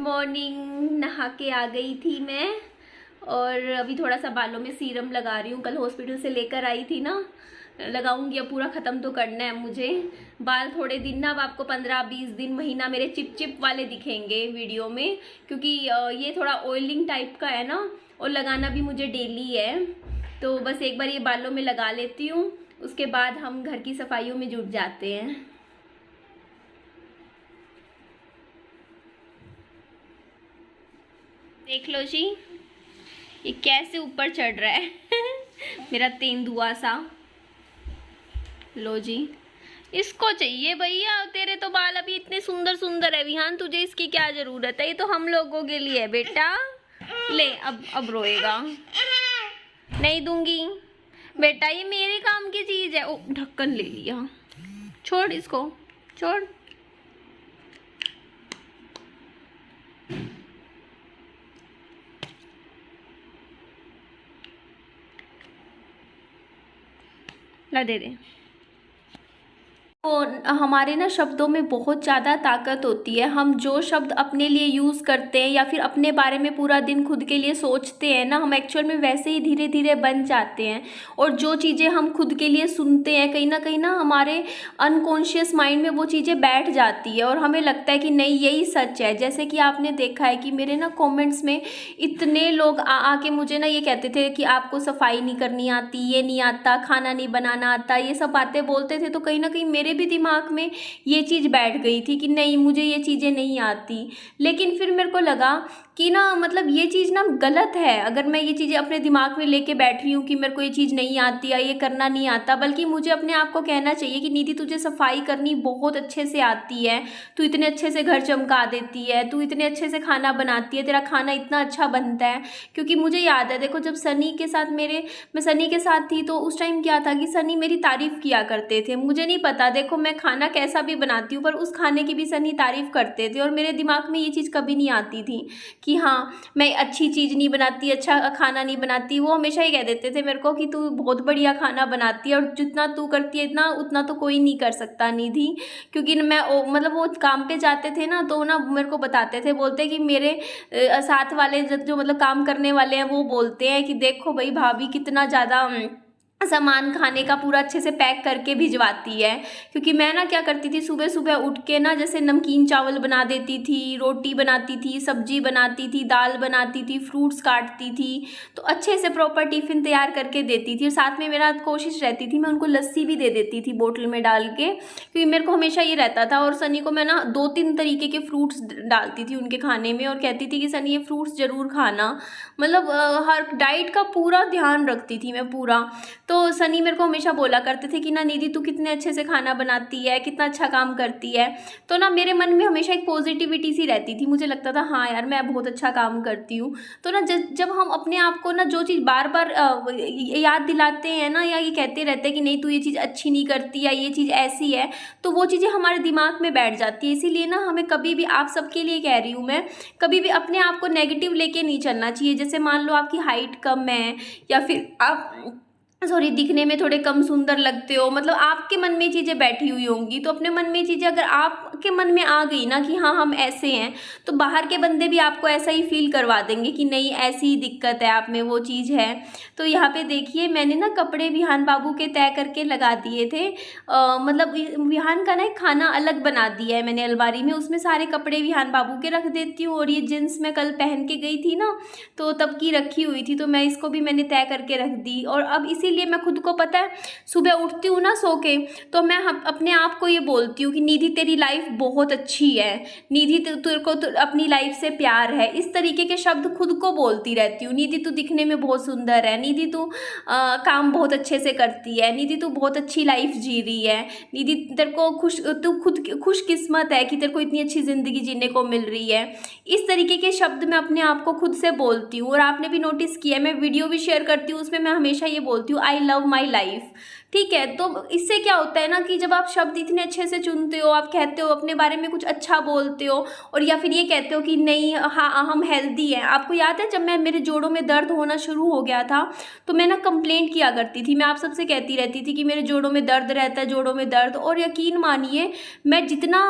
Morning. नहा के आ गई थी मैं और अभी थोड़ा सा बालों में सीरम लगा रही हूँ। कल हॉस्पिटल से लेकर आई थी ना, लगाऊंगी। अब पूरा ख़त्म तो करना है मुझे। बाल थोड़े दिन ना, अब आपको 15-20 दिन, महीना मेरे चिप चिप वाले दिखेंगे वीडियो में, क्योंकि ये थोड़ा ऑयलिंग टाइप का है ना, और लगाना भी मुझे डेली है। तो बस एक बार ये बालों में लगा लेती हूँ, उसके बाद हम घर की सफाइयों में जुट जाते हैं। देख लो जी, ये कैसे ऊपर चढ़ रहा है मेरा तेंदुआ सा। लो जी, इसको चाहिए भैया। तेरे तो बाल अभी इतने सुंदर सुंदर है विहान, तुझे इसकी क्या जरूरत है? ये तो हम लोगों के लिए है बेटा। ले, अब रोएगा। नहीं दूंगी बेटा, ये मेरे काम की चीज है। ओ, ढक्कन ले लिया। छोड़ इसको, छोड़। ला दे दे। तो हमारे ना शब्दों में बहुत ज़्यादा ताकत होती है। हम जो शब्द अपने लिए यूज़ करते हैं या फिर अपने बारे में पूरा दिन खुद के लिए सोचते हैं ना, हम एक्चुअल में वैसे ही धीरे धीरे बन जाते हैं। और जो चीज़ें हम खुद के लिए सुनते हैं, कहीं ना हमारे अनकॉन्शियस माइंड में वो चीज़ें बैठ जाती है और हमें लगता है कि नहीं यही सच है। जैसे कि आपने देखा है कि मेरे ना कॉमेंट्स में इतने लोग आके मुझे ना ये कहते थे कि आपको सफाई नहीं करनी आती, ये नहीं आता, खाना नहीं बनाना आता, ये सब बातें बोलते थे। तो कहीं ना कहीं मेरे भी दिमाग में ये चीज़ बैठ गई थी कि नहीं, मुझे ये चीज़ें नहीं आती। लेकिन फिर मेरे को लगा कि ना, मतलब ये चीज़ ना गलत है। अगर मैं ये चीज़ें अपने दिमाग में लेके बैठ रही हूँ कि मेरे को ये चीज़ नहीं आती या ये करना नहीं आता, बल्कि मुझे अपने आप को कहना चाहिए कि निधि, तुझे सफाई करनी बहुत अच्छे से आती है, तू इतने अच्छे से घर चमका देती है, तू इतने अच्छे से खाना बनाती है, तेरा खाना इतना अच्छा बनता है। क्योंकि मुझे याद है, देखो जब सनी के साथ मैं सनी के साथ थी तो उस टाइम क्या था कि सनी मेरी तारीफ़ किया करते थे। मुझे नहीं पता, देखो मैं खाना कैसा भी बनाती हूँ पर उस खाने की भी सनी तारीफ़ करते थे, और मेरे दिमाग में ये चीज़ कभी नहीं आती थी कि हाँ मैं अच्छी चीज़ नहीं बनाती, अच्छा खाना नहीं बनाती। वो हमेशा ही कह देते थे मेरे को कि तू बहुत बढ़िया खाना बनाती है और जितना तू करती है इतना उतना तो कोई नहीं कर सकता निधि। क्योंकि मैं मतलब वो काम पे जाते थे ना, तो ना मेरे को बताते थे, बोलते कि मेरे साथ वाले जो मतलब काम करने वाले हैं वो बोलते हैं कि देखो भाई भाभी कितना ज़्यादा सामान खाने का पूरा अच्छे से पैक करके भिजवाती है। क्योंकि मैं ना क्या करती थी, सुबह सुबह उठ के ना जैसे नमकीन चावल बना देती थी, रोटी बनाती थी, सब्जी बनाती थी, दाल बनाती थी, फ्रूट्स काटती थी, तो अच्छे से प्रॉपर टिफ़िन तैयार करके देती थी। और साथ में मेरा कोशिश रहती थी मैं उनको लस्सी भी दे देती थी बोतल में डाल के, क्योंकि मेरे को हमेशा ये रहता था। और सनी को मैं ना 2-3 तरीके के फ्रूट्स डालती थी उनके खाने में और कहती थी कि सनी ये फ्रूट्स ज़रूर खाना। मतलब हर डाइट का पूरा ध्यान रखती थी मैं पूरा। तो सनी मेरे को हमेशा बोला करते थे कि ना निधि तू कितने अच्छे से खाना बनाती है, कितना अच्छा काम करती है। तो ना मेरे मन में हमेशा एक पॉजिटिविटी सी रहती थी, मुझे लगता था हाँ यार मैं बहुत अच्छा काम करती हूँ। तो ना जब हम अपने आप को ना जो चीज़ बार बार याद दिलाते हैं ना, या ये कहते रहते हैं कि नहीं तू ये चीज़ अच्छी नहीं करती या ये चीज़ ऐसी है, तो वो चीज़ें हमारे दिमाग में बैठ जाती है। इसीलिए ना हमें कभी भी, आप सबके लिए कह रही हूँ मैं, कभी भी अपने आप को नेगेटिव लेके नहीं चलना चाहिए। जैसे मान लो आपकी हाइट कम है या फिर आप दिखने में थोड़े कम सुंदर लगते हो, मतलब आपके मन में चीज़ें बैठी हुई होंगी, तो अपने मन में चीज़ें अगर आपके मन में आ गई ना कि हाँ हम ऐसे हैं, तो बाहर के बंदे भी आपको ऐसा ही फील करवा देंगे कि नहीं ऐसी ही दिक्कत है आप में, वो चीज़ है। तो यहाँ पे देखिए मैंने ना कपड़े विहान बाबू के तय करके लगा दिए थे। मतलब विहान का ना एक खाना अलग बना दिया है मैंने अलमारी में, उसमें सारे कपड़े विहान बाबू के रख देती हूँ। और ये जींस मैं कल पहन के गई थी ना, तो तब की रखी हुई थी, तो मैं इसको भी मैंने तय करके रख दी। और अब इसीलिए मैं खुद को, पता है सुबह उठती हूँ ना सो के, तो मैं अपने आप को ये बोलती हूँ कि निधि तेरी लाइफ बहुत अच्छी है, निधि तेरे को तो अपनी लाइफ से प्यार है। इस तरीके के शब्द खुद को बोलती रहती हूँ। निधि तू दिखने में बहुत सुंदर है, निधि तू काम बहुत अच्छे से करती है, निधि तू बहुत अच्छी लाइफ जी रही है, निधि तेरे को तू खुद खुशकिस्मत है कि तेरे को इतनी अच्छी ज़िंदगी जीने को मिल रही है। इस तरीके के शब्द मैं अपने आप को खुद से बोलती हूँ। और आपने भी नोटिस किया है, मैं वीडियो भी शेयर करती हूँ, उसमें मैं हमेशा ये बोलती हूँ आई लव माई लाइफ। ठीक है, तो इससे क्या होता है ना कि जब आप शब्द इतने अच्छे से चुनते हो, आप कहते हो अपने बारे में कुछ अच्छा बोलते हो, और या फिर ये कहते हो कि नहीं हाँ हम हेल्दी हैं। आपको याद है जब मेरे जोड़ों में दर्द होना शुरू हो गया था, तो मैं ना कंप्लेंट किया करती थी, मैं आप सबसे कहती रहती थी कि मेरे जोड़ों में दर्द रहता है, जोड़ों में दर्द। और यकीन मानिए मैं जितना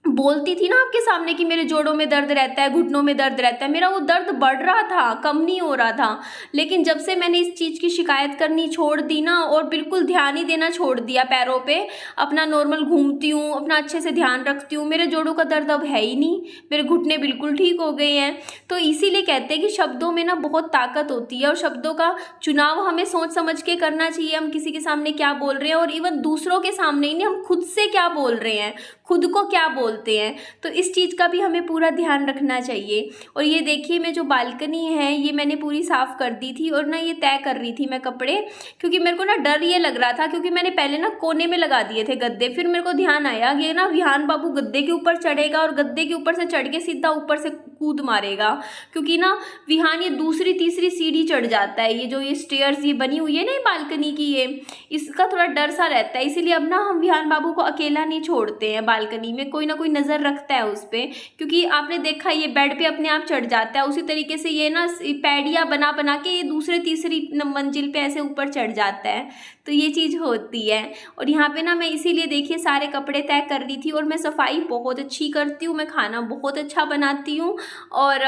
बोलती थी ना आपके सामने कि मेरे जोड़ों में दर्द रहता है, घुटनों में दर्द रहता है, मेरा वो दर्द बढ़ रहा था, कम नहीं हो रहा था। लेकिन जब से मैंने इस चीज़ की शिकायत करनी छोड़ दी ना और बिल्कुल ध्यान ही देना छोड़ दिया पैरों पे, अपना नॉर्मल घूमती हूँ, अपना अच्छे से ध्यान रखती हूँ, मेरे जोड़ों का दर्द अब है ही नहीं, मेरे घुटने बिल्कुल ठीक हो गए हैं। तो इसीलिए कहते हैं कि शब्दों में ना बहुत ताकत होती है और शब्दों का चुनाव हमें सोच समझ के करना चाहिए। हम किसी के सामने क्या बोल रहे हैं और इवन दूसरों के सामने ही नहीं, हम खुद से क्या बोल रहे हैं, खुद को क्या बोलते हैं, तो इस चीज़ का भी हमें पूरा ध्यान रखना चाहिए। और ये देखिए मैं जो बालकनी है ये मैंने पूरी साफ़ कर दी थी और ना ये तय कर रही थी मैं कपड़े, क्योंकि मेरे को ना डर ये लग रहा था, क्योंकि मैंने पहले ना कोने में लगा दिए थे गद्दे, फिर मेरे को ध्यान आया ये ना विहान बाबू गद्दे के ऊपर चढ़ेगा और गद्दे के ऊपर से चढ़ के सीधा ऊपर से कूद मारेगा, क्योंकि ना विहान ये दूसरी तीसरी सीढ़ी चढ़ जाता है, ये जो ये स्टेयर्स ये बनी हुई है ना बालकनी की, ये इसका थोड़ा डर सा रहता है। इसीलिए अब ना हम विहान बाबू को अकेला नहीं छोड़ते हैं, बालकनी में कोई ना कोई नज़र रखता है उस पर, क्योंकि आपने देखा ये बेड पे अपने आप चढ़ जाता है, उसी तरीके से ये ना पैडियाँ बना बना के ये दूसरे तीसरी मंजिल पे ऐसे ऊपर चढ़ जाता है, तो ये चीज़ होती है। और यहाँ पे ना मैं इसीलिए देखिए सारे कपड़े तय कर रही थी। और मैं सफाई बहुत अच्छी करती हूँ, मैं खाना बहुत अच्छा बनाती हूँ और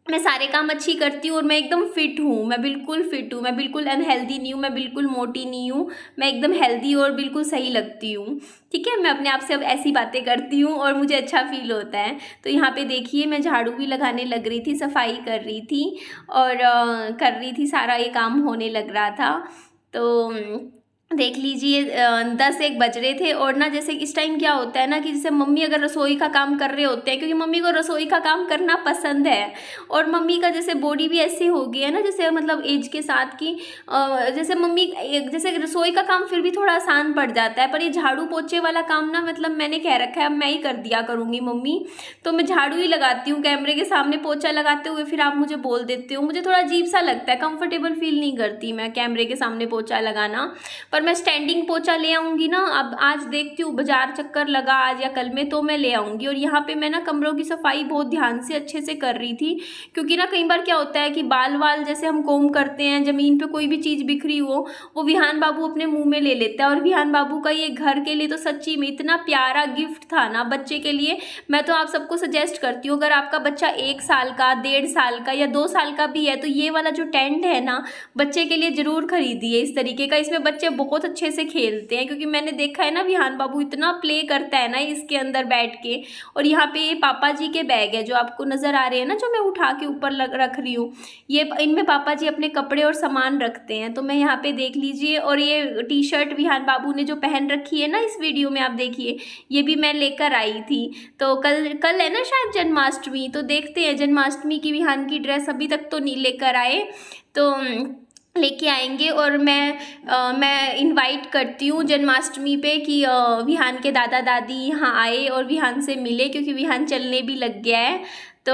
मैं सारे काम अच्छी करती हूँ और मैं एकदम फिट हूँ, मैं बिल्कुल फिट हूँ, मैं बिल्कुल अनहेल्दी नहीं हूँ, मैं बिल्कुल मोटी नहीं हूँ, मैं एकदम हेल्दी और बिल्कुल सही लगती हूँ। ठीक है, मैं अपने आप से अब ऐसी बातें करती हूँ और मुझे अच्छा फील होता है। तो यहाँ पे देखिए मैं झाड़ू भी लगाने लग रही थी, सफाई कर रही थी और कर रही थी, सारा ये काम होने लग रहा था। तो देख लीजिए 10-1 बज रहे थे। और ना जैसे इस टाइम क्या होता है ना कि जैसे मम्मी अगर रसोई का काम कर रहे होते हैं, क्योंकि मम्मी को रसोई का काम करना पसंद है और मम्मी का जैसे बॉडी भी ऐसी हो गई है ना, जैसे मतलब एज के साथ की जैसे मम्मी जैसे रसोई का काम फिर भी थोड़ा आसान पड़ जाता है, पर ये झाड़ू पोछे वाला काम ना मतलब मैंने कह रखा है अब मैं ही कर दिया करूँगी मम्मी, तो मैं झाड़ू ही लगाती हूँ कैमरे के सामने पोछा लगाते हुए, फिर आप मुझे बोल देते हो, मुझे थोड़ा अजीब सा लगता है, कंफर्टेबल फील नहीं करती मैं कैमरे के सामने पोछा लगाना। पर मैं स्टैंडिंग पोछा ले आऊँगी ना, अब आज देखती हूँ बाजार चक्कर लगा आज या कल में तो मैं ले आऊँगी। और यहाँ पे मैं ना कमरों की सफाई बहुत ध्यान से अच्छे से कर रही थी, क्योंकि ना कई बार क्या होता है कि बाल वाल जैसे हम कोम करते हैं, ज़मीन पे कोई भी चीज़ बिखरी हो वो विहान बाबू अपने मुंह में ले लेता है। और विहान बाबू का ये घर के लिए तो सच्ची में इतना प्यारा गिफ्ट था ना बच्चे के लिए। मैं तो आप सबको सजेस्ट करती हूँ अगर आपका बच्चा 1 साल का, 1.5 साल का या 2 साल का भी है तो ये वाला जो टेंट है ना बच्चे के लिए ज़रूर खरीदिए इस तरीके का, इसमें बच्चे बहुत अच्छे से खेलते हैं। क्योंकि मैंने देखा है ना विहान बाबू इतना प्ले करता है ना इसके अंदर बैठ के। और यहाँ पे ये पापा जी के बैग है जो आपको नज़र आ रहे हैं ना, जो मैं उठा के ऊपर रख रही हूँ, ये इनमें पापा जी अपने कपड़े और सामान रखते हैं। तो मैं यहाँ पे देख लीजिए, और ये टी शर्ट विहान बाबू ने जो पहन रखी है ना इस वीडियो में आप देखिए, ये भी मैं लेकर आई थी। तो कल है ना शायद जन्माष्टमी, तो देखते हैं जन्माष्टमी की विहान की ड्रेस अभी तक तो नहीं लेकर आए, तो लेके आएंगे। और मैं इनवाइट करती हूँ जन्माष्टमी पे कि विहान के दादा दादी यहाँ आए और विहान से मिले, क्योंकि विहान चलने भी लग गया है। तो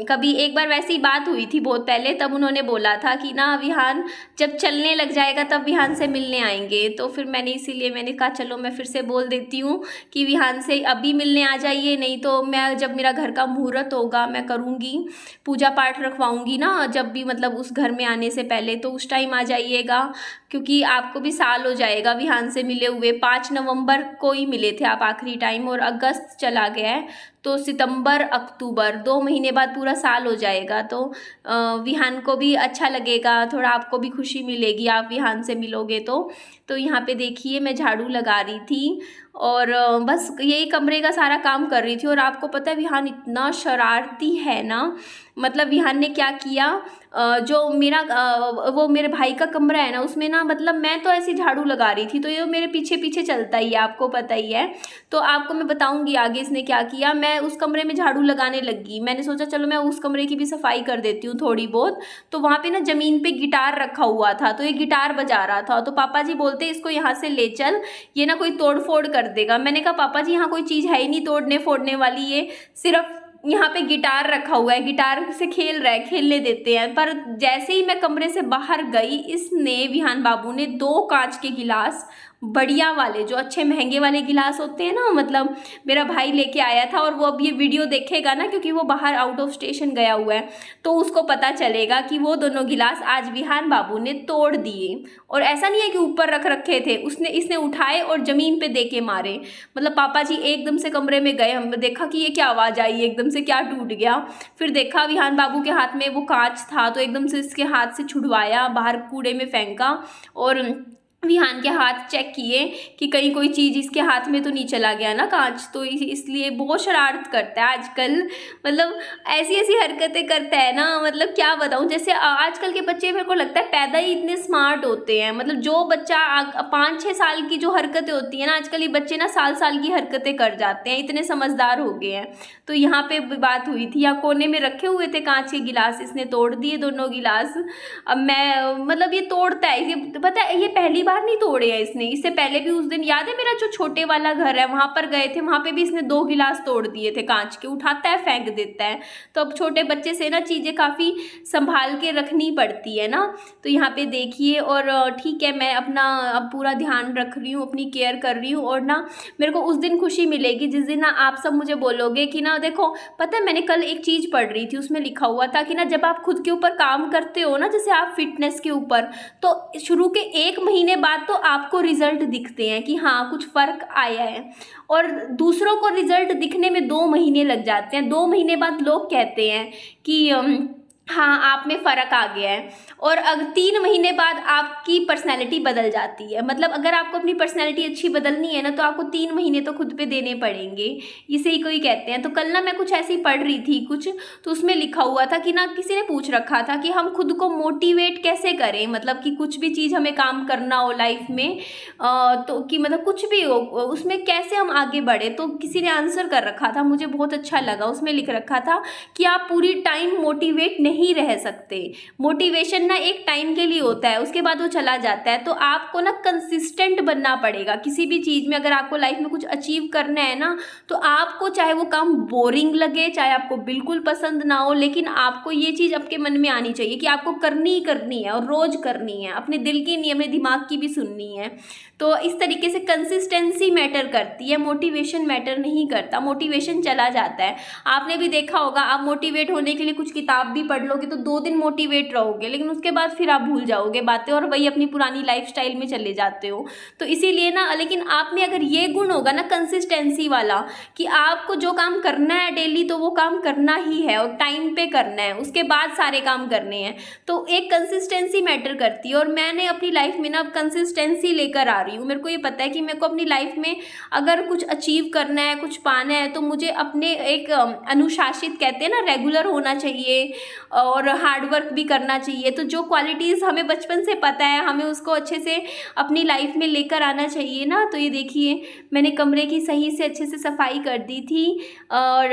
कभी एक बार वैसी बात हुई थी बहुत पहले, तब उन्होंने बोला था कि ना विहान जब चलने लग जाएगा तब विहान से मिलने आएंगे। तो फिर इसीलिए मैंने कहा चलो मैं फिर से बोल देती हूँ कि विहान से अभी मिलने आ जाइए, नहीं तो मैं जब मेरा घर का मुहूर्त होगा मैं करूँगी, पूजा पाठ रखवाऊँगी ना जब भी मतलब उस घर में आने से पहले, तो उस टाइम आ जाइएगा, क्योंकि आपको भी साल हो जाएगा विहान से मिले हुए। 5 नवंबर को ही मिले थे आप आखिरी टाइम, और अगस्त चला गया है, तो सितंबर अक्टूबर 2 महीने बाद पूरा साल हो जाएगा। तो विहान को भी अच्छा लगेगा, थोड़ा आपको भी खुशी मिलेगी आप विहान से मिलोगे तो यहाँ पे देखिए मैं झाड़ू लगा रही थी और बस यही कमरे का सारा काम कर रही थी। और आपको पता है विहान इतना शरारती है ना, मतलब विहान ने क्या किया, जो मेरा वो मेरे भाई का कमरा है ना उसमें ना, मतलब मैं तो ऐसी झाड़ू लगा रही थी तो ये मेरे पीछे पीछे चलता ही है, आपको पता ही है। तो आपको मैं बताऊंगी आगे इसने क्या किया। मैं उस कमरे में झाड़ू लगाने लगी, मैंने सोचा चलो मैं उस कमरे की भी सफाई कर देती हूँ थोड़ी बहुत। तो वहाँ पे ना ज़मीन पे गिटार रखा हुआ था, तो ये गिटार बजा रहा था, तो पापा जी बोलते इसको यहाँ से ले चल, ये ना कोई तोड़ फोड़ कर देगा। मैंने कहा पापा जी यहाँ कोई चीज़ है ही नहीं तोड़ने फोड़ने वाली, ये सिर्फ यहाँ पे गिटार रखा हुआ है, गिटार से खेल रहा है, खेलने देते हैं। पर जैसे ही मैं कमरे से बाहर गई, इसने विहान बाबू ने 2 कांच के गिलास बढ़िया वाले जो अच्छे महंगे वाले गिलास होते हैं ना, मतलब मेरा भाई लेके आया था, और वो अब ये वीडियो देखेगा ना, क्योंकि वो बाहर आउट ऑफ स्टेशन गया हुआ है, तो उसको पता चलेगा कि वो दोनों गिलास आज विहान बाबू ने तोड़ दिए। और ऐसा नहीं है कि ऊपर रख रखे थे, इसने उठाए और ज़मीन पे दे के मारे। मतलब पापा जी एकदम से कमरे में गए, हमने देखा कि ये क्या आवाज़ आई, एकदम से क्या टूट गया। फिर देखा विहान बाबू के हाथ में वो कांच था, तो एकदम से इसके हाथ से छुड़वाया, बाहर कूड़े में फेंका, और विहान के हाथ चेक किए कि कहीं कोई चीज़ इसके हाथ में तो नहीं चला गया ना कांच, तो इसलिए बहुत शरारत करता है आजकल। मतलब ऐसी ऐसी हरकतें करता है ना, मतलब क्या बताऊँ। जैसे आजकल के बच्चे मेरे को लगता है पैदा ही इतने स्मार्ट होते हैं। मतलब जो बच्चा 5-6 साल की जो हरकतें होती हैं ना, आजकल ये बच्चे ना साल की हरकतें कर जाते हैं, इतने समझदार हो गए हैं। तो यहाँ पे बात हुई थी, यहाँ कोने में रखे हुए थे कांच के गिलास, इसने तोड़ दिए दोनों गिलास। अब मैं मतलब ये तोड़ता है, ये पता है ये पहली बार नहीं तोड़े हैं इसने, इससे पहले भी उस दिन याद है मेरा जो छोटे वाला घर है वहां पर गए थे, वहां पे भी इसने 2 गिलास तोड़ दिए थे कांच के, उठाता है फेंक देता है। तो अब छोटे बच्चे से ना चीज़ें काफ़ी संभाल के रखनी पड़ती है ना। तो यहाँ पे देखिए, और ठीक है मैं अपना अब पूरा ध्यान रख रही हूँ, अपनी केयर कर रही हूँ, और ना मेरे को उस दिन खुशी मिलेगी जिस दिन ना आप सब मुझे बोलोगे कि ना देखो पता है मैंने कल एक चीज़ पढ़ रही थी, उसमें लिखा हुआ था कि ना जब आप खुद के ऊपर काम करते हो ना, जैसे आप फिटनेस के ऊपर, तो शुरू के 1 महीने बाद तो आपको रिजल्ट दिखते हैं कि हाँ कुछ फ़र्क आया है, और दूसरों को रिजल्ट दिखने में 2 महीने लग जाते हैं। 2 महीने बाद लोग कहते हैं कि हाँ आप में फ़र्क आ गया है, और अगर 3 महीने बाद आपकी पर्सनैलिटी बदल जाती है। मतलब अगर आपको अपनी पर्सनैलिटी अच्छी बदलनी है ना, तो आपको 3 महीने तो खुद पे देने पड़ेंगे, इसे ही कोई कहते हैं। तो कल ना मैं कुछ ऐसी पढ़ रही थी कुछ, तो उसमें लिखा हुआ था कि ना किसी ने पूछ रखा था कि हम खुद को मोटिवेट कैसे करें, मतलब कि कुछ भी चीज़ हमें काम करना हो लाइफ में, तो कि मतलब कुछ भी हो उसमें कैसे हम आगे बढ़े। तो किसी ने आंसर कर रखा था, मुझे बहुत अच्छा लगा, उसमें लिख रखा था कि आप पूरी टाइम मोटिवेट नहीं रह सकते। मोटिवेशन ना एक टाइम के लिए होता है, उसके बाद वो चला जाता है। तो आपको ना कंसिस्टेंट बनना पड़ेगा किसी भी चीज़ में। अगर आपको लाइफ में कुछ अचीव करना है ना, तो आपको चाहे वो काम बोरिंग लगे, चाहे आपको बिल्कुल पसंद ना हो, लेकिन आपको ये चीज़ आपके मन में आनी चाहिए कि आपको करनी ही करनी है, और रोज़ करनी है, अपने दिल की नहीं अपने दिमाग की भी सुननी है। तो इस तरीके से कंसिस्टेंसी मैटर करती है, मोटिवेशन मैटर नहीं करता। मोटिवेशन चला जाता है। आपने भी देखा होगा, आप मोटिवेट होने के लिए कुछ किताब भी पढ़ लोगे तो 2 दिन मोटिवेट रहोगे, लेकिन उसके बाद फिर आप भूल जाओगे बातें और वही अपनी पुरानी लाइफस्टाइल में चले जाते हो। तो इसीलिए ना, लेकिन आप में अगर ये गुण होगा ना कंसिस्टेंसी वाला, कि आपको जो काम करना है डेली तो वो काम करना ही है और टाइम पे करना है, उसके बाद सारे काम करने हैं, तो एक कंसिस्टेंसी मैटर करती है। और मैंने अपनी लाइफ में ना अब कंसिस्टेंसी लेकर आ रही हूँ। मेरे को ये पता है कि मेरे को अपनी लाइफ में अगर कुछ अचीव करना है, कुछ पाना है, तो मुझे अपने एक अनुशासित कहते हैं ना, रेगुलर होना चाहिए और हार्ड वर्क भी करना चाहिए। तो जो क्वालिटीज़ हमें बचपन से पता है, हमें उसको अच्छे से अपनी लाइफ में लेकर आना चाहिए ना। तो ये देखिए, मैंने कमरे की सही से अच्छे से सफाई कर दी थी, और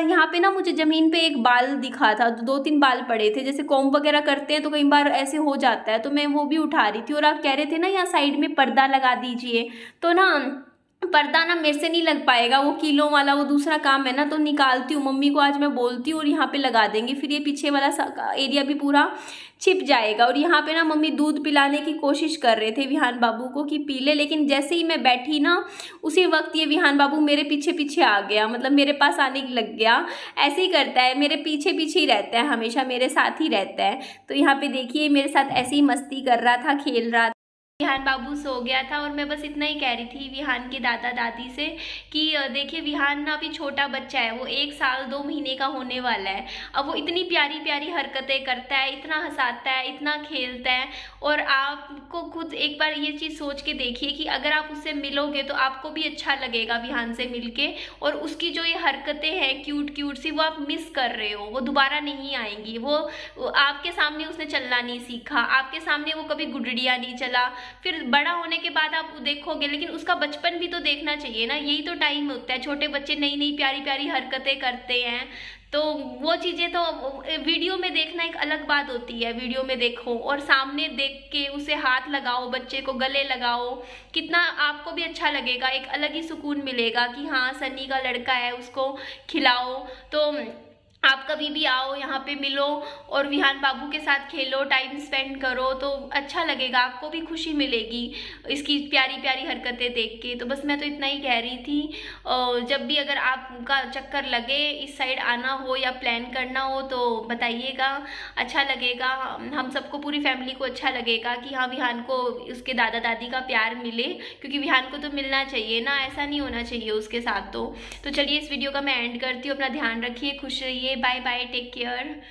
यहाँ पे ना मुझे ज़मीन पे एक बाल दिखा था, 2-3 बाल पड़े थे। जैसे कॉम्ब वगैरह करते हैं तो कई बार ऐसे हो जाता है, तो मैं वो भी उठा रही थी। और आप कह रहे थे ना यहाँ साइड में पर्दा लगा दीजिए, तो ना पर्दा ना मेरे से नहीं लग पाएगा, वो कीलों वाला वो दूसरा काम है ना, तो निकालती हूँ, मम्मी को आज मैं बोलती हूँ और यहाँ पे लगा देंगे, फिर ये पीछे वाला एरिया भी पूरा छिप जाएगा। और यहाँ पे ना मम्मी दूध पिलाने की कोशिश कर रहे थे विहान बाबू को कि पी ले, लेकिन जैसे ही मैं बैठी ना उसी वक्त ये विहान बाबू मेरे पीछे पीछे आ गया, मतलब मेरे पास आने लग गया। ऐसे ही करता है, मेरे पीछे पीछे ही रहता है, हमेशा मेरे साथ ही रहता है। तो यहाँ पे देखिए मेरे साथ ऐसे ही मस्ती कर रहा था, खेल रहा था। विहान बाबू सो गया था, और मैं बस इतना ही कह रही थी विहान के दादा दादी से कि देखिए विहान ना अभी छोटा बच्चा है, वो 1 साल 2 महीने का होने वाला है। अब वो इतनी प्यारी प्यारी हरकतें करता है, इतना हंसाता है, इतना खेलता है। और आपको खुद एक बार ये चीज़ सोच के देखिए कि अगर आप उससे मिलोगे तो आपको भी अच्छा लगेगा विहान से मिलके। और उसकी जो ये हरकतें हैं क्यूट क्यूट सी, वो आप मिस कर रहे हो, वो दोबारा नहीं आएंगी। वो आपके सामने उसने चलना नहीं सीखा, आपके सामने वो कभी गुडड़िया नहीं चला, फिर बड़ा होने के बाद आप देखोगे, लेकिन उसका बचपन भी तो देखना चाहिए ना। यही तो टाइम होता है, छोटे बच्चे नई नई प्यारी प्यारी हरकतें करते हैं, तो वो चीज़ें तो वीडियो में देखना एक अलग बात होती है। वीडियो में देखो और सामने देख के उसे हाथ लगाओ, बच्चे को गले लगाओ, कितना आपको भी अच्छा लगेगा, एक अलग ही सुकून मिलेगा कि हाँ सन्नी का लड़का है, उसको खिलाओ। तो आप कभी भी आओ, यहाँ पे मिलो और विहान बाबू के साथ खेलो, टाइम स्पेंड करो, तो अच्छा लगेगा, आपको भी खुशी मिलेगी इसकी प्यारी प्यारी हरकतें देख के। तो बस मैं तो इतना ही कह रही थी। जब भी अगर आपका चक्कर लगे, इस साइड आना हो या प्लान करना हो तो बताइएगा, अच्छा लगेगा। हम सबको, पूरी फैमिली को अच्छा लगेगा कि हाँ विहान को उसके दादा दादी का प्यार मिले, क्योंकि विहान को तो मिलना चाहिए ना, ऐसा नहीं होना चाहिए उसके साथ। तो चलिए इस वीडियो का मैं एंड करती हूँ। अपना ध्यान रखिए, खुश रहिए, बाय बाय, टेक केयर।